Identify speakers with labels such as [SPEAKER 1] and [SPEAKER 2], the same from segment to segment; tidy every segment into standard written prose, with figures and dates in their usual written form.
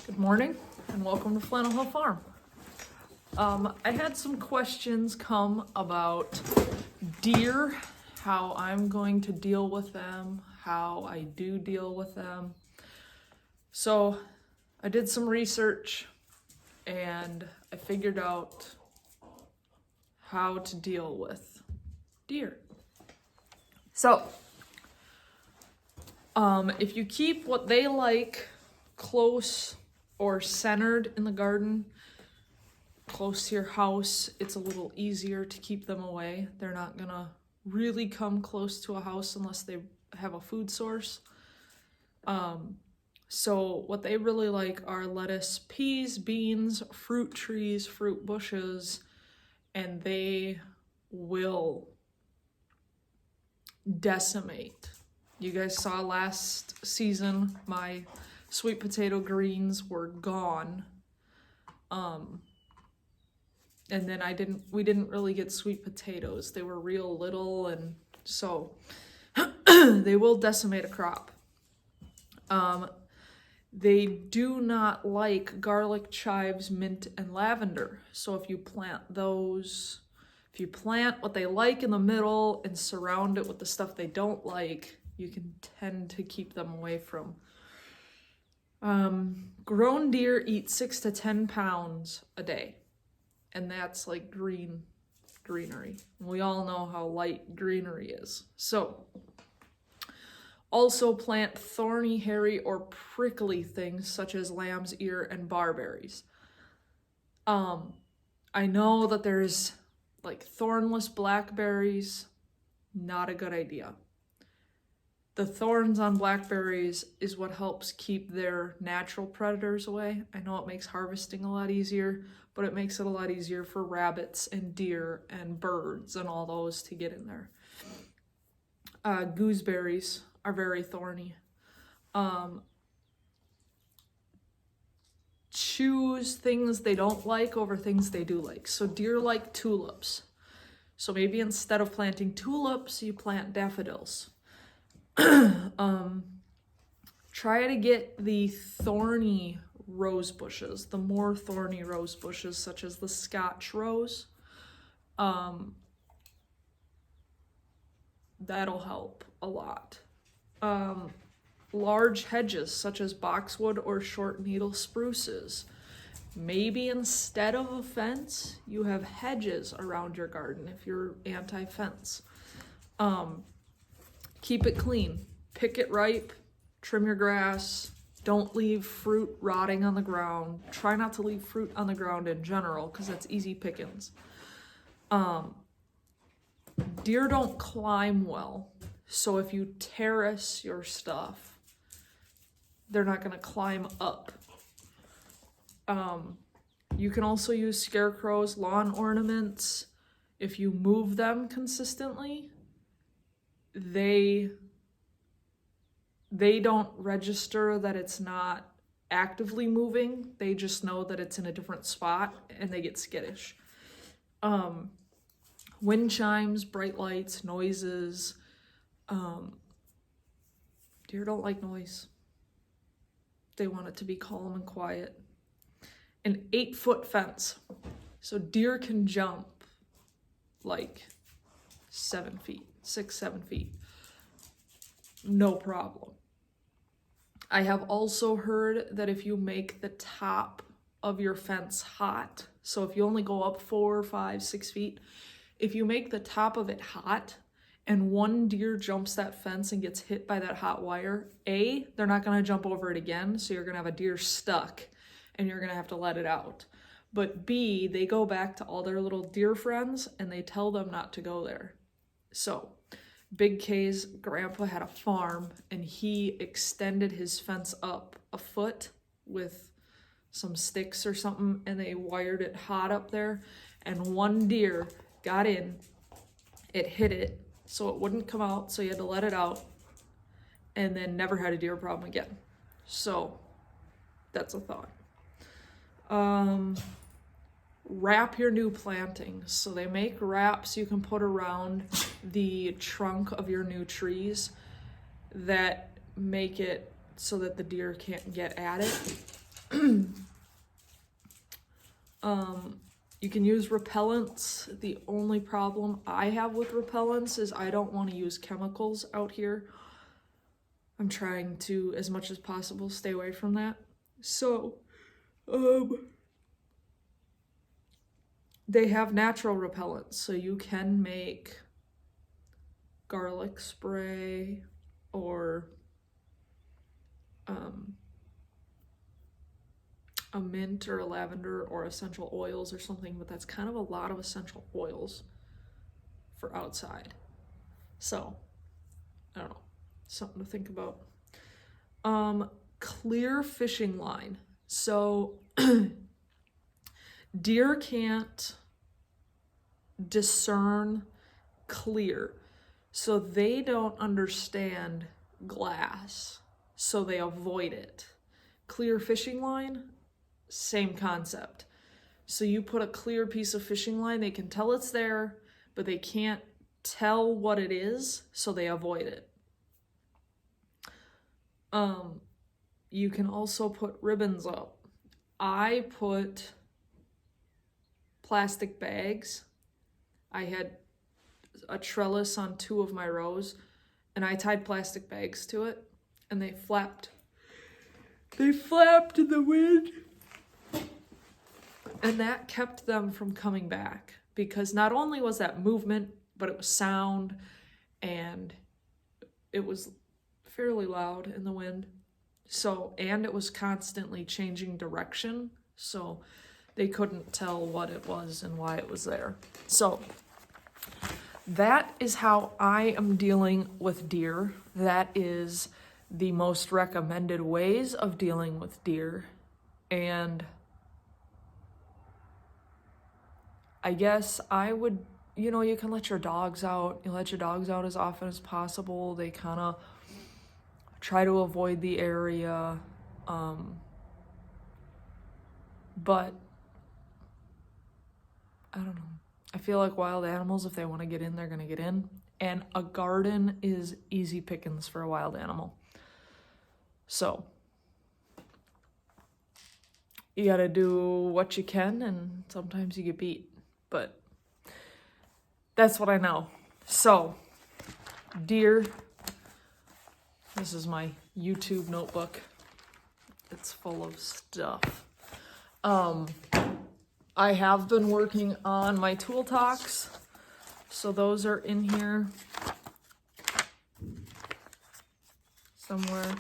[SPEAKER 1] Good morning and welcome to Flannel Hill Farm. I had some questions come about deer, how I'm going to deal with them, how I do deal with them. So I did some research and I figured out how to deal with deer. So if you keep what they like close or centered in the garden, close to your house, it's a little easier to keep them away. They're not gonna really come close to a house unless they have a food source. So what they really like are lettuce, peas, beans, fruit trees, fruit bushes, and they will decimate. You guys saw last season my sweet potato greens were gone. And then we didn't really get sweet potatoes. They were real little, and so they will decimate a crop. They do not like garlic, chives, mint, and lavender. So if you plant those, if you plant what they like in the middle and surround it with the stuff they don't like, you can tend to keep them away from. Grown deer eat 6 to 10 pounds a day, and that's like greenery. We all know how light greenery is. So also plant thorny, hairy, or prickly things such as lamb's ear and barberries. I know that there's like thornless blackberries, not a good idea. The thorns on blackberries is what helps keep their natural predators away. I know it makes harvesting a lot easier, but it makes it a lot easier for rabbits and deer and birds and all those to get in there. Gooseberries are very thorny. Choose things they don't like over things they do like. So deer like tulips. So maybe instead of planting tulips, you plant daffodils. Try to get the thorny rose bushes, the more thorny rose bushes, such as the Scotch rose. That'll help a lot. Large hedges, such as boxwood or short needle spruces. Maybe instead of a fence, you have hedges around your garden if you're anti-fence. Keep it clean, pick it ripe, trim your grass, don't leave fruit rotting on the ground. Try not to leave fruit on the ground in general because that's easy pickings. Deer don't climb well, so if you terrace your stuff, they're not gonna climb up. You can also use scarecrows, lawn ornaments. If you move them consistently, they don't register that it's not actively moving. They just know that it's in a different spot and they get skittish. Wind chimes, bright lights, noises. Deer don't like noise. They want it to be calm and quiet. An 8-foot fence. So deer can jump like 7 feet. 6-7 feet, no problem. I have also heard that if you make the top of your fence hot, so if you only go up 4, 5, 6 feet, if you make the top of it hot and one deer jumps that fence and gets hit by that hot wire, A, they're not going to jump over it again, so you're going to have a deer stuck and you're going to have to let it out. But B, they go back to all their little deer friends and they tell them not to go there. So Big K's grandpa had a farm and he extended his fence up a foot with some sticks or something and they wired it hot up there, and one deer got in, it hit it so it wouldn't come out, so you had to let it out, and then never had a deer problem again. So that's a thought. Wrap your new plantings. So they make wraps you can put around the trunk of your new trees that make it so that the deer can't get at it. You can use repellents. The only problem I have with repellents is I don't want to use chemicals out here. I'm trying to, as much as possible, stay away from that. So, they have natural repellents, so you can make garlic spray or a mint or a lavender or essential oils or something, but that's kind of a lot of essential oils for outside. So, I don't know, something to think about. Clear fishing line. So, deer can't discern clear, so they don't understand glass, so they avoid it. Clear fishing line, same concept. So you put a clear piece of fishing line, they can tell it's there, but they can't tell what it is, so they avoid it. You can also put ribbons up. I put plastic bags. I had a trellis on 2 of my rows, and I tied plastic bags to it, and they flapped. They flapped in the wind. And that kept them from coming back, because not only was that movement, but it was sound, and it was fairly loud in the wind. So, and it was constantly changing direction, so they couldn't tell what it was and why it was there. So that is how I am dealing with deer. That is the most recommended ways of dealing with deer. And I guess I would, you can let your dogs out. You let your dogs out as often as possible. They kind of try to avoid the area. But I don't know. I feel like wild animals, if they want to get in, they're going to get in. And a garden is easy pickings for a wild animal. So you got to do what you can, and sometimes you get beat. But that's what I know. So, deer. This is my YouTube notebook. It's full of stuff. I have been working on my tool talks, so those are in here somewhere.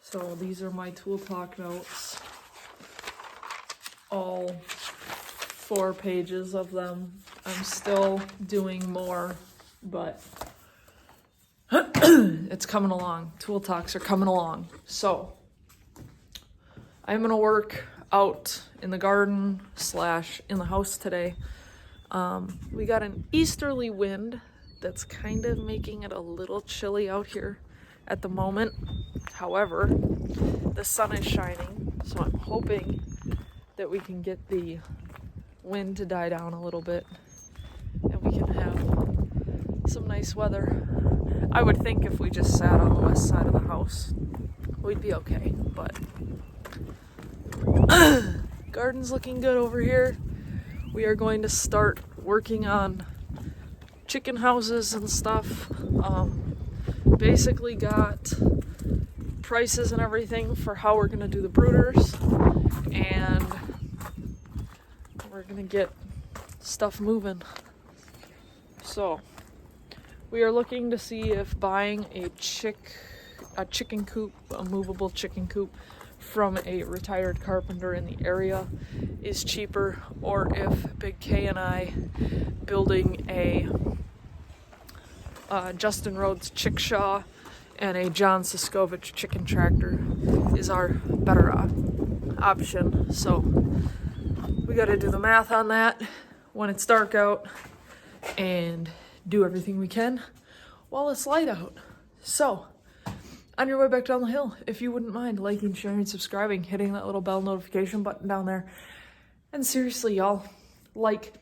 [SPEAKER 1] So these are my tool talk notes, all 4 pages of them. I'm still doing more, but it's coming along. Tool talks are coming along. So I'm gonna work out in the garden / in the house today. We got an easterly wind that's kind of making it a little chilly out here at the moment. However, the sun is shining, so I'm hoping that we can get the wind to die down a little bit and we can have some nice weather. I would think if we just sat on the west side of the house, we'd be okay, but garden's looking good over here. We are going to start working on chicken houses and stuff. Basically got prices and everything for how we're going to do the brooders, and we're going to get stuff moving. So we are looking to see if buying a chicken coop, a movable chicken coop from a retired carpenter in the area is cheaper, or if Big K and I building a Justin Rhodes chickshaw and a John Siskovich chicken tractor is our better option. So we got to do the math on that when it's dark out and do everything we can while it's light out. So on your way back down the hill, if you wouldn't mind liking, sharing, subscribing, hitting that little bell notification button down there. And seriously, y'all, like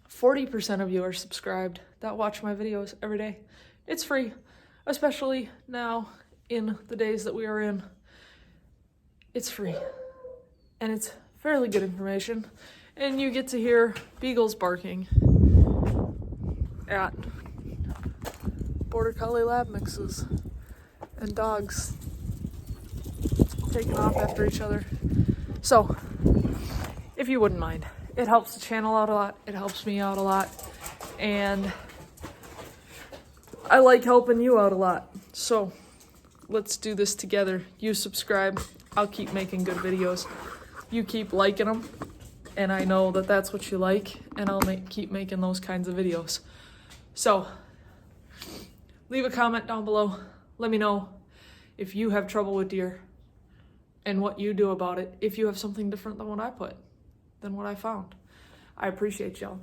[SPEAKER 1] 40% of you are subscribed that watch my videos every day. It's free, especially now in the days that we are in. it's free. And it's fairly good information. And you get to hear beagles barking at Border Collie lab mixes and dogs taking off after each other. So, if you wouldn't mind, it helps the channel out a lot. It helps me out a lot. And I like helping you out a lot. So, let's do this together. You subscribe. I'll keep making good videos. You keep liking them. And I know that that's what you like. And I'll keep making those kinds of videos. So, leave a comment down below. Let me know if you have trouble with deer and what you do about it. If you have something different than what I put, than what I found. I appreciate y'all.